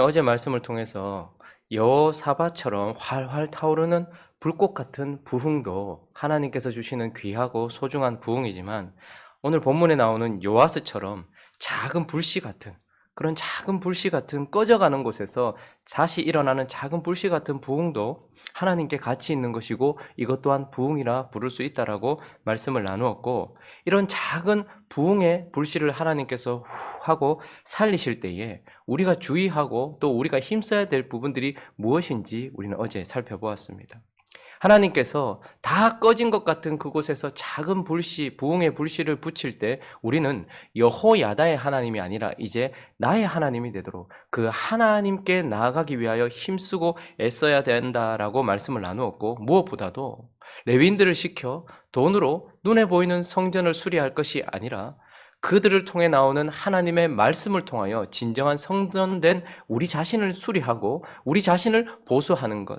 어제 말씀을 통해서 여호사밧처럼 활활 타오르는 불꽃 같은 부흥도 하나님께서 주시는 귀하고 소중한 부흥이지만, 오늘 본문에 나오는 요아스처럼 작은 불씨 같은, 그런 작은 불씨 같은 꺼져가는 곳에서 다시 일어나는 작은 불씨 같은 부흥도 하나님께 가치 있는 것이고, 이것 또한 부흥이라 부를 수 있다라고 말씀을 나누었고, 이런 작은 부흥의 불씨를 하나님께서 후 하고 살리실 때에 우리가 주의하고 또 우리가 힘써야 될 부분들이 무엇인지 우리는 어제 살펴보았습니다. 하나님께서 다 꺼진 것 같은 그곳에서 작은 불씨, 부흥의 불씨를 붙일 때 우리는 여호야다의 하나님이 아니라 이제 나의 하나님이 되도록 그 하나님께 나아가기 위하여 힘쓰고 애써야 된다라고 말씀을 나누었고, 무엇보다도 레위인들을 시켜 돈으로 눈에 보이는 성전을 수리할 것이 아니라 그들을 통해 나오는 하나님의 말씀을 통하여 진정한 성전된 우리 자신을 수리하고 우리 자신을 보수하는 것,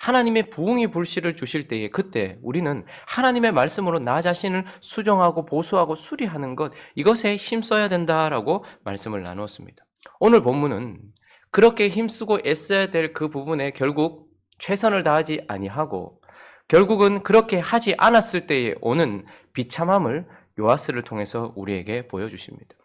하나님의 부흥의 불씨를 주실 때에 그때 우리는 하나님의 말씀으로 나 자신을 수정하고 보수하고 수리하는 것, 이것에 힘써야 된다라고 말씀을 나누었습니다. 오늘 본문은 그렇게 힘쓰고 애써야 될 그 부분에 결국 최선을 다하지 아니하고 결국은 그렇게 하지 않았을 때에 오는 비참함을 요아스를 통해서 우리에게 보여주십니다.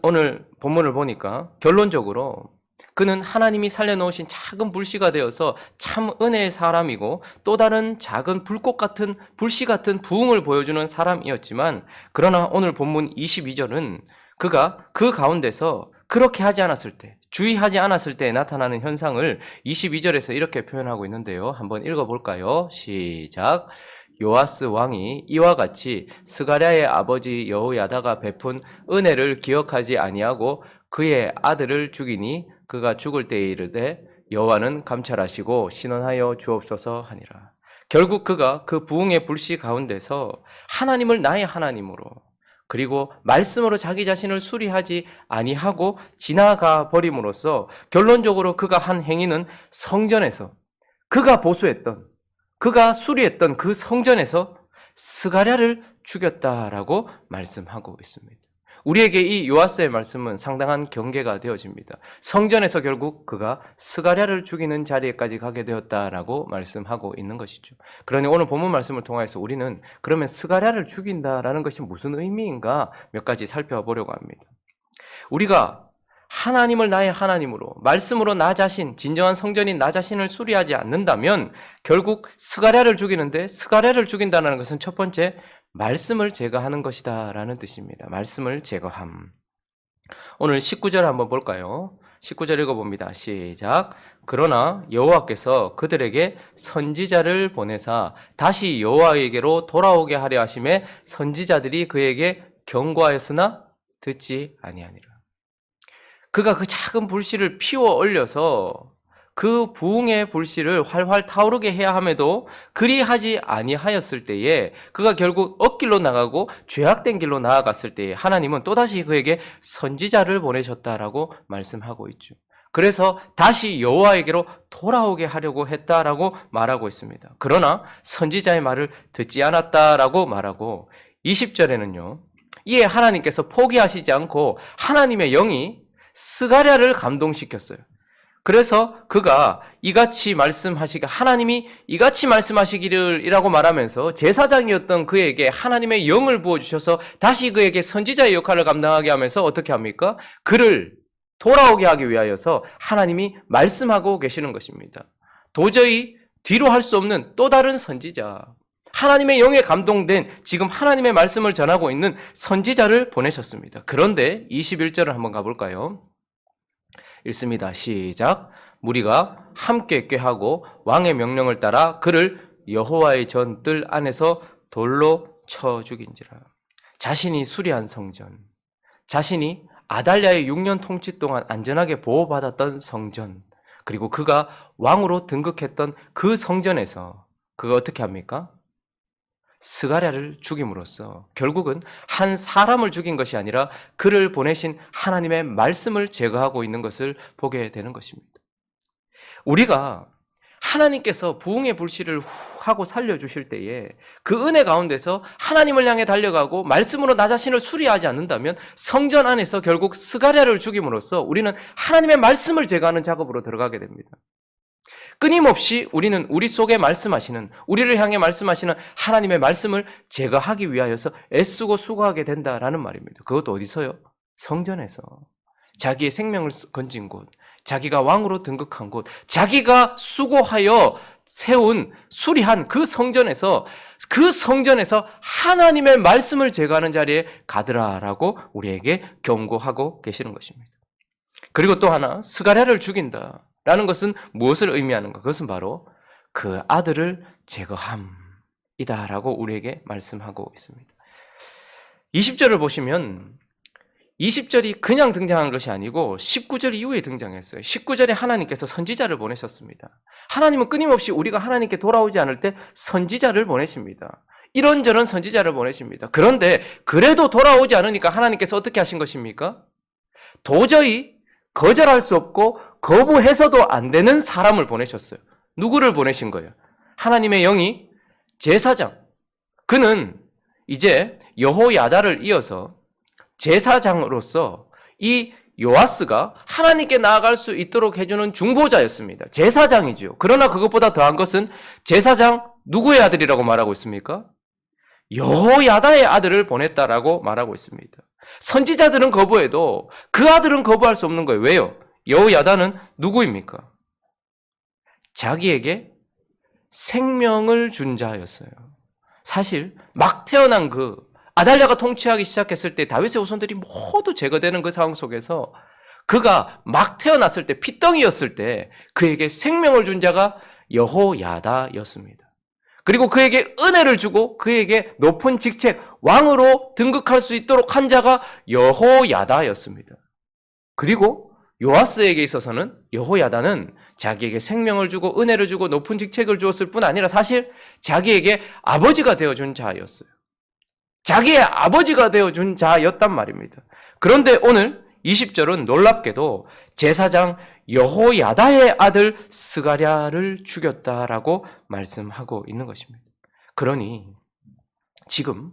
오늘 본문을 보니까 결론적으로 그는 하나님이 살려놓으신 작은 불씨가 되어서 참 은혜의 사람이고 또 다른 작은 불꽃 같은 불씨 같은 부흥을 보여주는 사람이었지만, 그러나 오늘 본문 22절은 그가 그 가운데서 그렇게 하지 않았을 때, 주의하지 않았을 때 나타나는 현상을 22절에서 이렇게 표현하고 있는데요. 한번 읽어볼까요? 시작. 요아스 왕이 이와 같이 스가랴의 아버지 여호야다가 베푼 은혜를 기억하지 아니하고 그의 아들을 죽이니 그가 죽을 때에 이르되 여호와는 감찰하시고 신원하여 주옵소서 하니라. 결국 그가 그 부흥의 불씨 가운데서 하나님을 나의 하나님으로, 그리고 말씀으로 자기 자신을 수리하지 아니하고 지나가 버림으로써 결론적으로 그가 한 행위는 성전에서 그가 보수했던, 그가 수리했던 그 성전에서 스가랴를 죽였다라고 말씀하고 있습니다. 우리에게 이 요아스의 말씀은 상당한 경계가 되어집니다. 성전에서 결국 그가 스가랴를 죽이는 자리에까지 가게 되었다라고 말씀하고 있는 것이죠. 그러니 오늘 본문 말씀을 통해서 우리는 그러면 스가랴를 죽인다라는 것이 무슨 의미인가 몇 가지 살펴보려고 합니다. 우리가 하나님을 나의 하나님으로, 말씀으로 나 자신, 진정한 성전인 나 자신을 수리하지 않는다면 결국 스가랴를 죽이는데, 스가랴를 죽인다는 것은 첫 번째 말씀을 제거하는 것이다 라는 뜻입니다. 말씀을 제거함. 오늘 19절 한번 볼까요? 19절 읽어봅니다. 시작. 그러나 여호와께서 그들에게 선지자를 보내사 다시 여호와에게로 돌아오게 하려 하심에 선지자들이 그에게 경고하였으나 듣지 아니하니라. 그가 그 작은 불씨를 피워 올려서 그 부흥의 불씨를 활활 타오르게 해야 함에도 그리하지 아니하였을 때에 그가 결국 엇길로 나가고 죄악된 길로 나아갔을 때에 하나님은 또다시 그에게 선지자를 보내셨다라고 말씀하고 있죠. 그래서 다시 여호와에게로 돌아오게 하려고 했다라고 말하고 있습니다. 그러나 선지자의 말을 듣지 않았다라고 말하고 20절에는요. 이에 하나님께서 포기하시지 않고 하나님의 영이 스가랴를 감동시켰어요. 그래서 그가 이같이 말씀하시기, 하나님이 이같이 말씀하시기를 이라고 말하면서 제사장이었던 그에게 하나님의 영을 부어주셔서 다시 그에게 선지자의 역할을 감당하게 하면서 어떻게 합니까? 그를 돌아오게 하기 위하여서 하나님이 말씀하고 계시는 것입니다. 도저히 뒤로 할 수 없는 또 다른 선지자, 하나님의 영에 감동된 지금 하나님의 말씀을 전하고 있는 선지자를 보내셨습니다. 그런데 21절을 한번 가볼까요? 읽습니다. 시작. 무리가 함께 꾀하고 왕의 명령을 따라 그를 여호와의 전 뜰 안에서 돌로 쳐 죽인지라. 자신이 수리한 성전, 자신이 아달랴의 6년 통치 동안 안전하게 보호받았던 성전, 그리고 그가 왕으로 등극했던 그 성전에서 그가 어떻게 합니까? 스가랴를 죽임으로써 결국은 한 사람을 죽인 것이 아니라 그를 보내신 하나님의 말씀을 제거하고 있는 것을 보게 되는 것입니다. 우리가 하나님께서 부흥의 불씨를 하고 살려주실 때에 그 은혜 가운데서 하나님을 향해 달려가고 말씀으로 나 자신을 수리하지 않는다면 성전 안에서 결국 스가랴를 죽임으로써 우리는 하나님의 말씀을 제거하는 작업으로 들어가게 됩니다. 끊임없이 우리는 우리 속에 말씀하시는, 우리를 향해 말씀하시는 하나님의 말씀을 제거하기 위하여서 애쓰고 수고하게 된다라는 말입니다. 그것도 어디서요? 성전에서. 자기의 생명을 건진 곳, 자기가 왕으로 등극한 곳, 자기가 수고하여 세운, 수리한 그 성전에서 하나님의 말씀을 제거하는 자리에 가더라라고 우리에게 경고하고 계시는 것입니다. 그리고 또 하나, 스가랴를 죽인다라는 것은 무엇을 의미하는가? 그것은 바로 그 아들을 제거함이다라고 우리에게 말씀하고 있습니다. 20절을 보시면 20절이 그냥 등장한 것이 아니고 19절 이후에 등장했어요. 19절에 하나님께서 선지자를 보내셨습니다. 하나님은 끊임없이 우리가 하나님께 돌아오지 않을 때 선지자를 보내십니다. 이런저런 선지자를 보내십니다. 그런데 그래도 돌아오지 않으니까 하나님께서 어떻게 하신 것입니까? 도저히 거절할 수 없고 거부해서도 안 되는 사람을 보내셨어요. 누구를 보내신 거예요? 하나님의 영이 제사장. 그는 이제 여호야다를 이어서 제사장으로서 이 요아스가 하나님께 나아갈 수 있도록 해주는 중보자였습니다. 제사장이죠. 그러나 그것보다 더한 것은 제사장 누구의 아들이라고 말하고 있습니까? 여호야다의 아들을 보냈다라고 말하고 있습니다. 선지자들은 거부해도 그 아들은 거부할 수 없는 거예요. 왜요? 여호야다는 누구입니까? 자기에게 생명을 준 자였어요. 사실 막 태어난 그 아달랴가 통치하기 시작했을 때 다윗의 후손들이 모두 제거되는 그 상황 속에서 그가 막 태어났을 때 핏덩이였을 때 그에게 생명을 준 자가 여호야다였습니다. 그리고 그에게 은혜를 주고 그에게 높은 직책, 왕으로 등극할 수 있도록 한 자가 여호야다였습니다. 그리고 요아스에게 있어서는 여호야다는 자기에게 생명을 주고 은혜를 주고 높은 직책을 주었을 뿐 아니라 사실 자기에게 아버지가 되어준 자였어요. 자기의 아버지가 되어준 자였단 말입니다. 그런데 오늘 20절은 놀랍게도 제사장 여호야다의 아들 스가랴를 죽였다라고 말씀하고 있는 것입니다. 그러니 지금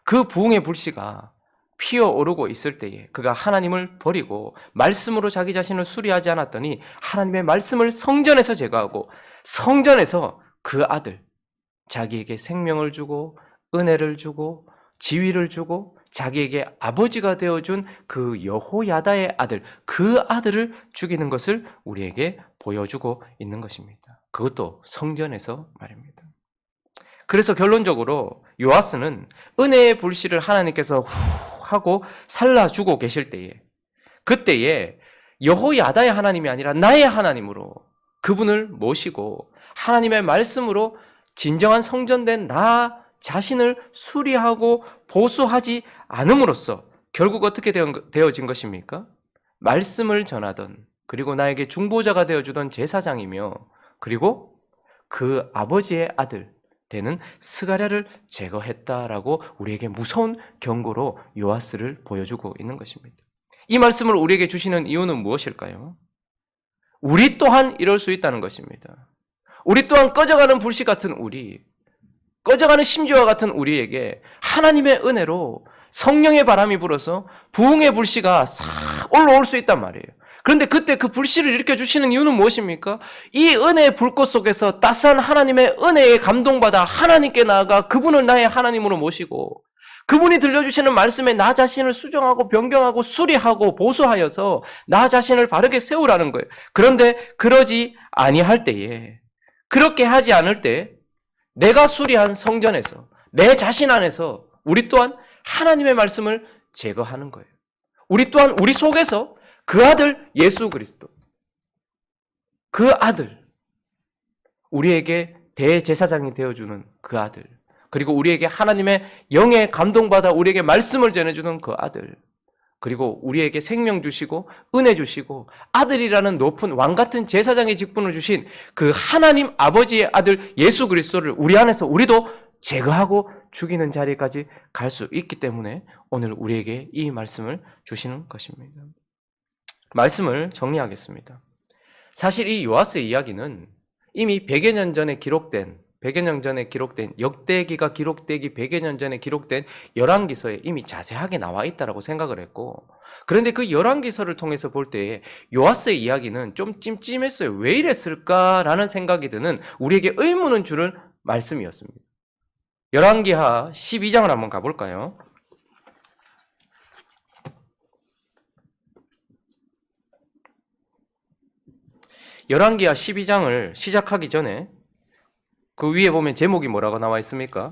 그 부흥의 불씨가 피어오르고 있을 때에 그가 하나님을 버리고 말씀으로 자기 자신을 수리하지 않았더니 하나님의 말씀을 성전에서 제거하고 성전에서 그 아들, 자기에게 생명을 주고 은혜를 주고 지위를 주고 자기에게 아버지가 되어준 그 여호야다의 아들, 그 아들을 죽이는 것을 우리에게 보여주고 있는 것입니다. 그것도 성전에서 말입니다. 그래서 결론적으로 요아스는 은혜의 불씨를 하나님께서 하고 살라주고 계실 때에 그때에 여호야다의 하나님이 아니라 나의 하나님으로 그분을 모시고 하나님의 말씀으로 진정한 성전된 나 자신을 수리하고 보수하지 않음으로써 결국 어떻게 되어진 것입니까? 말씀을 전하던 그리고 나에게 중보자가 되어주던 제사장이며 그리고 그 아버지의 아들 되는 스가랴를 제거했다라고 우리에게 무서운 경고로 요아스를 보여주고 있는 것입니다. 이 말씀을 우리에게 주시는 이유는 무엇일까요? 우리 또한 이럴 수 있다는 것입니다. 우리 또한 꺼져가는 불씨 같은 꺼져가는 심지와 같은 우리에게 하나님의 은혜로 성령의 바람이 불어서 부흥의 불씨가 싹 올라올 수 있단 말이에요. 그런데 그때 그 불씨를 일으켜주시는 이유는 무엇입니까? 이 은혜의 불꽃 속에서 따스한 하나님의 은혜에 감동받아 하나님께 나아가 그분을 나의 하나님으로 모시고 그분이 들려주시는 말씀에 나 자신을 수정하고 변경하고 수리하고 보수하여서 나 자신을 바르게 세우라는 거예요. 그런데 그러지 아니할 때에 그렇게 하지 않을 때 내가 수리한 성전에서 내 자신 안에서 우리 또한 하나님의 말씀을 제거하는 거예요. 우리 또한 우리 속에서 그 아들 예수 그리스도, 그 아들, 우리에게 대제사장이 되어주는 그 아들, 그리고 우리에게 하나님의 영에 감동받아 우리에게 말씀을 전해주는 그 아들, 그리고 우리에게 생명 주시고 은혜 주시고 아들이라는 높은 왕같은 제사장의 직분을 주신 그 하나님 아버지의 아들 예수 그리스도를 우리 안에서 우리도 제거하고 죽이는 자리까지 갈 수 있기 때문에 오늘 우리에게 이 말씀을 주시는 것입니다. 말씀을 정리하겠습니다. 사실 이 요아스의 이야기는 이미 100여 년 전에 기록된 100여 년 전에 기록된 역대기가 기록되기 100여 년 전에 기록된 열왕기서에 이미 자세하게 나와 있다라고 생각을 했고, 그런데 그 열왕기서를 통해서 볼 때에 요아스의 이야기는 좀 찜찜했어요. 왜 이랬을까라는 생각이 드는 우리에게 의문을 주는 말씀이었습니다. 열왕기하 12장을 한번 가볼까요? 열왕기하 12장을 시작하기 전에 그 위에 보면 제목이 뭐라고 나와 있습니까?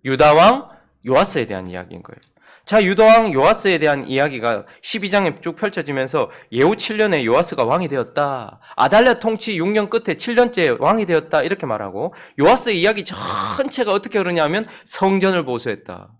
유다왕 요아스에 대한 이야기인 거예요. 자, 유다왕 요아스에 대한 이야기가 12장에 쭉 펼쳐지면서 예후 7년에 요아스가 왕이 되었다. 아달랴 통치 6년 끝에 7년째 왕이 되었다. 이렇게 말하고, 요아스의 이야기 전체가 어떻게 그러냐면 성전을 보수했다.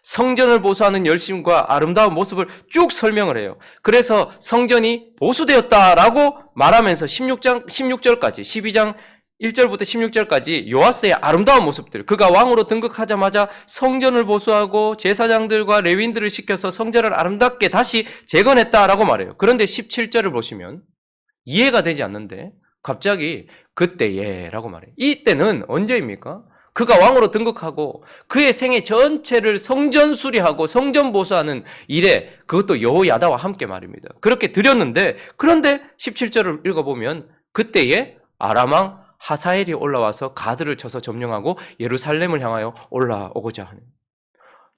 성전을 보수하는 열심과 아름다운 모습을 쭉 설명을 해요. 그래서 성전이 보수되었다라고 말하면서 16절까지 12장 1절부터 16절까지 요아스의 아름다운 모습들, 그가 왕으로 등극하자마자 성전을 보수하고 제사장들과 레위인들을 시켜서 성전을 아름답게 다시 재건했다라고 말해요. 그런데 17절을 보시면 이해가 되지 않는데 갑자기 그때에라고 말해요. 이때는 언제입니까? 그가 왕으로 등극하고 그의 생애 전체를 성전 수리하고 성전 보수하는 일에, 그것도 여호야다와 함께 말입니다. 그렇게 드렸는데, 그런데 17절을 읽어보면 그때에 아람 왕 하사엘이 올라와서 가드를 쳐서 점령하고 예루살렘을 향하여 올라오고자 하는,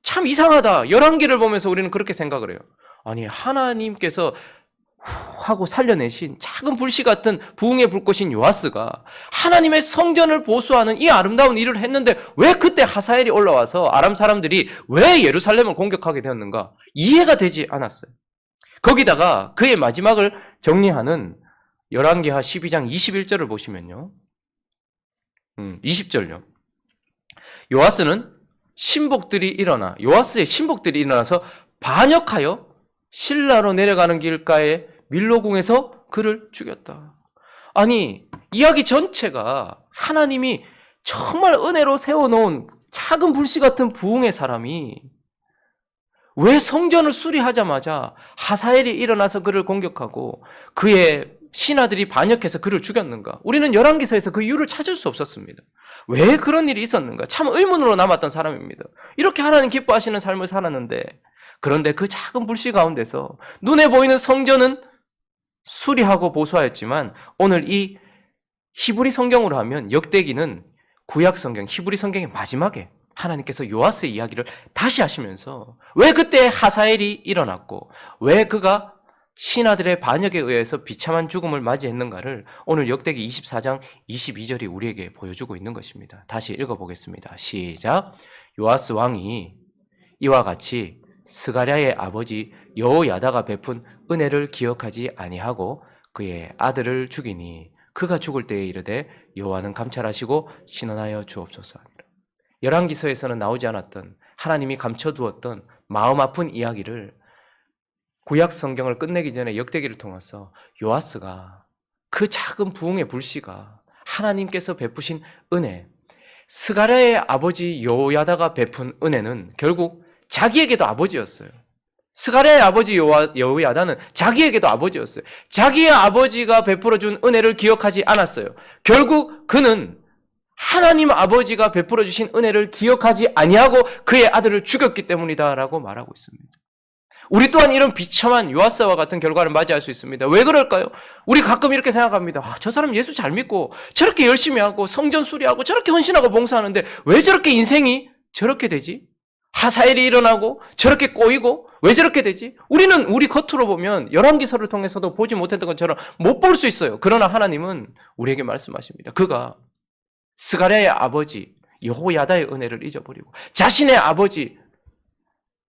참 이상하다. 열왕기를 보면서 우리는 그렇게 생각을 해요. 아니, 하나님께서 하고 살려내신 작은 불씨 같은 부흥의 불꽃인 요아스가 하나님의 성전을 보수하는 이 아름다운 일을 했는데 왜 그때 하사엘이 올라와서 아람 사람들이 왜 예루살렘을 공격하게 되었는가 이해가 되지 않았어요. 거기다가 그의 마지막을 정리하는 열왕기하 12장 21절을 보시면요, 20절요. 요아스의 신복들이 일어나서 반역하여 실라로 내려가는 길가에 밀로궁에서 그를 죽였다. 아니, 이야기 전체가 하나님이 정말 은혜로 세워놓은 작은 불씨 같은 부흥의 사람이 왜 성전을 수리하자마자 하사엘이 일어나서 그를 공격하고 그의 신하들이 반역해서 그를 죽였는가? 우리는 열왕기서에서 그 이유를 찾을 수 없었습니다. 왜 그런 일이 있었는가? 참 의문으로 남았던 사람입니다. 이렇게 하나님 기뻐하시는 삶을 살았는데, 그런데 그 작은 불씨 가운데서 눈에 보이는 성전은 수리하고 보수하였지만, 오늘 이 히브리 성경으로 하면 역대기는 구약 성경, 히브리 성경의 마지막에 하나님께서 요아스의 이야기를 다시 하시면서 왜 그때 하사엘이 일어났고 왜 그가 신하들의 반역에 의해서 비참한 죽음을 맞이했는가를 오늘 역대기 24장 22절이 우리에게 보여주고 있는 것입니다. 다시 읽어보겠습니다. 시작. 요아스 왕이 이와 같이 스가랴의 아버지 여호야다가 베푼 은혜를 기억하지 아니하고 그의 아들을 죽이니 그가 죽을 때에 이르되 여호와는 감찰하시고 신원하여 주옵소서 하니라. 열왕기서에서는 나오지 않았던, 하나님이 감춰두었던 마음 아픈 이야기를 구약 성경을 끝내기 전에 역대기를 통해서 요아스가 그 작은 부흥의 불씨가 하나님께서 베푸신 은혜, 스가랴의 아버지 여호야다가 베푼 은혜는 결국 자기에게도 아버지였어요. 스가랴의 아버지 여호야다는 자기에게도 아버지였어요. 자기의 아버지가 베풀어준 은혜를 기억하지 않았어요. 결국 그는 하나님 아버지가 베풀어 주신 은혜를 기억하지 아니하고 그의 아들을 죽였기 때문이다라고 말하고 있습니다. 우리 또한 이런 비참한 요아스와 같은 결과를 맞이할 수 있습니다. 왜 그럴까요? 우리 가끔 이렇게 생각합니다. 저 사람 예수 잘 믿고 저렇게 열심히 하고 성전 수리하고 저렇게 헌신하고 봉사하는데 왜 저렇게 인생이 저렇게 되지? 하사엘이 일어나고 저렇게 꼬이고 왜 저렇게 되지? 우리는 우리 겉으로 보면 열왕기서를 통해서도 보지 못했던 것처럼 못 볼 수 있어요. 그러나 하나님은 우리에게 말씀하십니다. 그가 스가랴의 아버지 여호야다의 은혜를 잊어버리고 자신의 아버지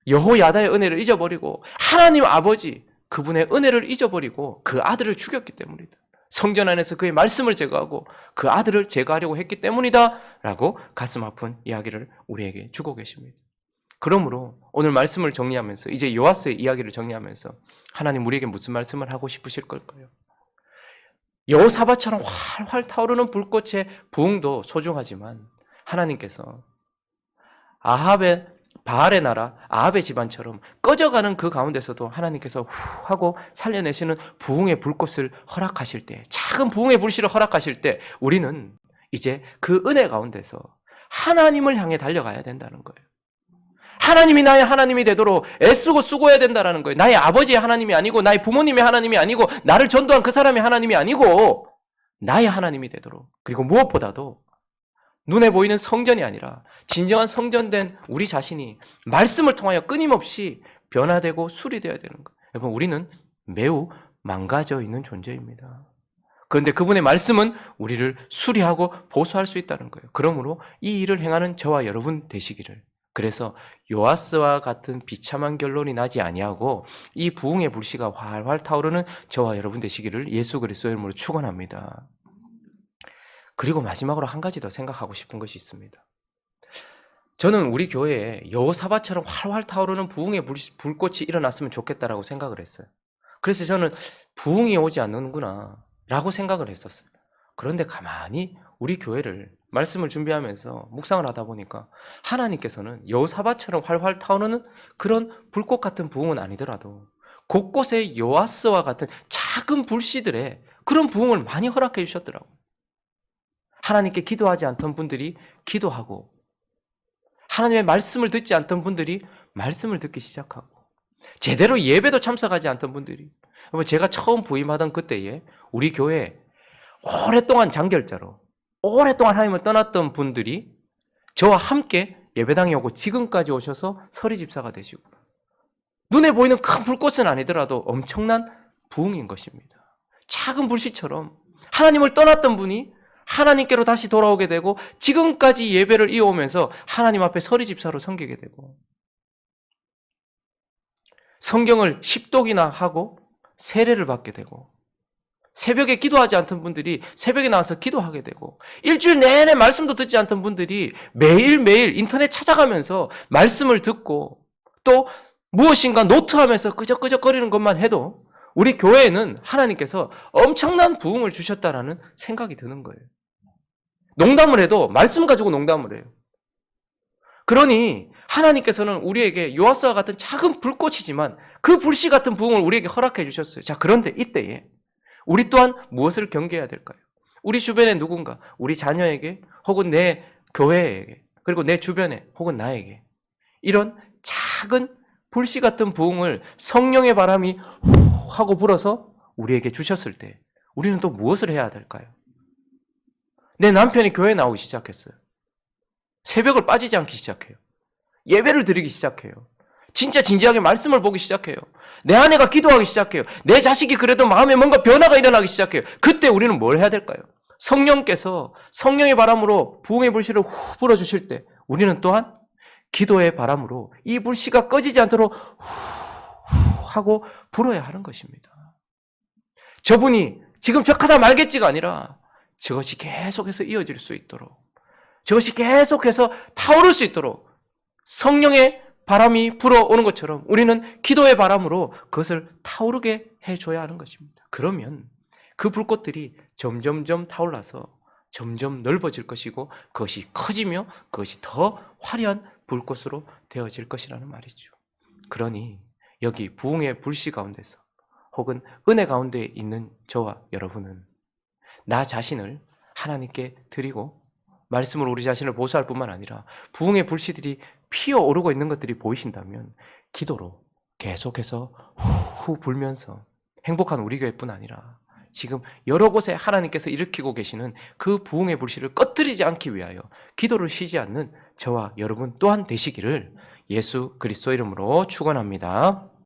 여호야다의 은혜를 잊어버리고 하나님 아버지 그분의 은혜를 잊어버리고 그 아들을 죽였기 때문이다. 성전 안에서 그의 말씀을 제거하고 그 아들을 제거하려고 했기 때문이다 라고 가슴 아픈 이야기를 우리에게 주고 계십니다. 그러므로 오늘 말씀을 정리하면서 이제 요아스의 이야기를 정리하면서 하나님 우리에게 무슨 말씀을 하고 싶으실 걸까요? 여호사밧처럼 활활 타오르는 불꽃의 부흥도 소중하지만 하나님께서 아합의 바알의 나라 아합의 집안처럼 꺼져가는 그 가운데서도 하나님께서 후 하고 살려내시는 부흥의 불꽃을 허락하실 때, 작은 부흥의 불씨를 허락하실 때 우리는 이제 그 은혜 가운데서 하나님을 향해 달려가야 된다는 거예요. 하나님이 나의 하나님이 되도록 애쓰고 수고해야 된다는 거예요. 나의 아버지의 하나님이 아니고 나의 부모님의 하나님이 아니고 나를 전도한 그 사람의 하나님이 아니고 나의 하나님이 되도록, 그리고 무엇보다도 눈에 보이는 성전이 아니라 진정한 성전된 우리 자신이 말씀을 통하여 끊임없이 변화되고 수리되어야 되는 거예요. 여러분, 우리는 매우 망가져 있는 존재입니다. 그런데 그분의 말씀은 우리를 수리하고 보수할 수 있다는 거예요. 그러므로 이 일을 행하는 저와 여러분 되시기를, 그래서 요아스와 같은 비참한 결론이 나지 아니하고 이 부흥의 불씨가 활활 타오르는 저와 여러분 되시기를 예수 그리스도의 이름으로 축원합니다. 그리고 마지막으로 한 가지 더 생각하고 싶은 것이 있습니다. 저는 우리 교회에 여호사밧처럼 활활 타오르는 부흥의 불꽃이 일어났으면 좋겠다라고 생각을 했어요. 그래서 저는 부흥이 오지 않는구나 라고 생각을 했었어요. 그런데 가만히 우리 교회를 말씀을 준비하면서 묵상을 하다 보니까 하나님께서는 여호사밧처럼 활활 타오르는 그런 불꽃 같은 부흥은 아니더라도 곳곳에 요아스와 같은 작은 불씨들의 그런 부흥을 많이 허락해 주셨더라고요. 하나님께 기도하지 않던 분들이 기도하고, 하나님의 말씀을 듣지 않던 분들이 말씀을 듣기 시작하고, 제대로 예배도 참석하지 않던 분들이, 제가 처음 부임하던 그때에 우리 교회에 오랫동안 장결자로 오랫동안 하나님을 떠났던 분들이 저와 함께 예배당에 오고 지금까지 오셔서 서리집사가 되시고, 눈에 보이는 큰 불꽃은 아니더라도 엄청난 부흥인 것입니다. 작은 불씨처럼 하나님을 떠났던 분이 하나님께로 다시 돌아오게 되고 지금까지 예배를 이어오면서 하나님 앞에 서리집사로 섬기게 되고, 성경을 10독이나 하고 세례를 받게 되고, 새벽에 기도하지 않던 분들이 새벽에 나와서 기도하게 되고, 일주일 내내 말씀도 듣지 않던 분들이 매일매일 인터넷 찾아가면서 말씀을 듣고, 또 무엇인가 노트하면서 끄적끄적거리는 것만 해도 우리 교회에는 하나님께서 엄청난 부흥을 주셨다라는 생각이 드는 거예요. 농담을 해도 말씀 가지고 농담을 해요. 그러니 하나님께서는 우리에게 요아스와 같은 작은 불꽃이지만 그 불씨 같은 부흥을 우리에게 허락해 주셨어요. 자, 그런데 이때에 우리 또한 무엇을 경계해야 될까요? 우리 주변에 누군가, 우리 자녀에게 혹은 내 교회에게, 그리고 내 주변에 혹은 나에게 이런 작은 불씨 같은 부흥을 성령의 바람이 후 하고 불어서 우리에게 주셨을 때 우리는 또 무엇을 해야 될까요? 내 남편이 교회에 나오기 시작했어요. 새벽을 빠지지 않기 시작해요. 예배를 드리기 시작해요. 진짜 진지하게 말씀을 보기 시작해요. 내 아내가 기도하기 시작해요. 내 자식이 그래도 마음에 뭔가 변화가 일어나기 시작해요. 그때 우리는 뭘 해야 될까요? 성령께서 성령의 바람으로 부흥의 불씨를 후 불어주실 때 우리는 또한 기도의 바람으로 이 불씨가 꺼지지 않도록 후 하고 불어야 하는 것입니다. 저분이 지금 적하다 말겠지가 아니라 저것이 계속해서 이어질 수 있도록, 저것이 계속해서 타오를 수 있도록 성령의 바람이 불어오는 것처럼 우리는 기도의 바람으로 그것을 타오르게 해줘야 하는 것입니다. 그러면 그 불꽃들이 점점점 타올라서 점점 넓어질 것이고 그것이 커지며 그것이 더 화려한 불꽃으로 되어질 것이라는 말이죠. 그러니 여기 부흥의 불씨 가운데서 혹은 은혜 가운데 있는 저와 여러분은 나 자신을 하나님께 드리고 말씀으로 우리 자신을 보수할 뿐만 아니라 부흥의 불씨들이 피어오르고 있는 것들이 보이신다면 기도로 계속해서 후 불면서 행복한 우리 교회뿐 아니라 지금 여러 곳에 하나님께서 일으키고 계시는 그 부흥의 불씨를 꺼뜨리지 않기 위하여 기도를 쉬지 않는 저와 여러분 또한 되시기를 예수 그리스도 이름으로 축원합니다.